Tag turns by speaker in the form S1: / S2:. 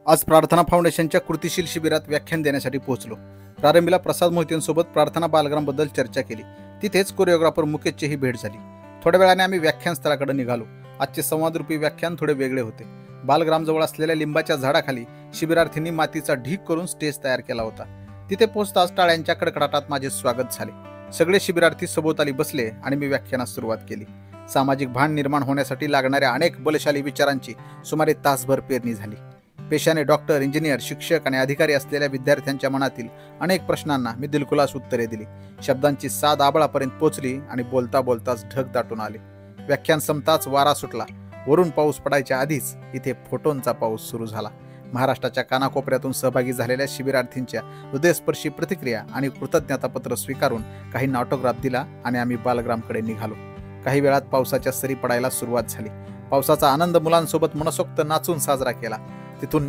S1: आज प्रार्थना फाउंडेशनच्या कृतिशील शिबिरात व्याख्यान देण्यासाठी पोहोचलो. प्रारंभीला प्रसाद मोहितेंसोबत प्रार्थना बालग्रामबद्दल चर्चा केली. तिथेच कोरिओग्राफर मुकेशचीही भेट झाली. थोड्या वेळाने आम्ही व्याख्यान स्थळाकडे निघालो. आजचे संवादरूपी व्याख्यान थोडे वेगळे होते. बालग्रामजवळ असलेल्या लिंबाच्या झाडाखाली शिबिरार्थींनी मातीचा ढीग करून स्टेज तयार केला होता. तिथे पोहोचताच टाळ्यांच्या कडकडाटात माझे स्वागत झाले. सगळे शिबिरार्थी सभोवताली बसले आणि मी व्याख्यानास सुरुवात केली. सामाजिक भान निर्माण होण्यासाठी लागणाऱ्या अनेक बलशाली विचारांची सुमारे तासभर पेरणी झाली. पेशाने डॉक्टर, इंजिनियर, शिक्षक आणि अधिकारी असलेल्या विद्यार्थ्यांच्या मनातील अनेक प्रश्नांना मी दिलखुलास उत्तरे दिली. शब्दांची साद आबळापर्यंत पोचली आणि बोलता बोलताच ढग दाटून आले. व्याख्यान संपताच वारा सुटला. वरून पाऊस पडायच्या आधीच इथे फोटोंचा पाऊस सुरू झाला. महाराष्ट्राच्या कानाकोपऱ्यातून सहभागी झालेल्या शिबिरार्थींच्या हृदयस्पर्शी प्रतिक्रिया आणि कृतज्ञतापत्र स्वीकारून काही ऑटोग्राफ दिला आणि आम्ही बालग्रामकडे निघालो. काही वेळात पावसाच्या सरी पडायला सुरुवात झाली. पावसाचा आनंद मुलांसोबत मनसोक्त नाचून साजरा केला. तिथून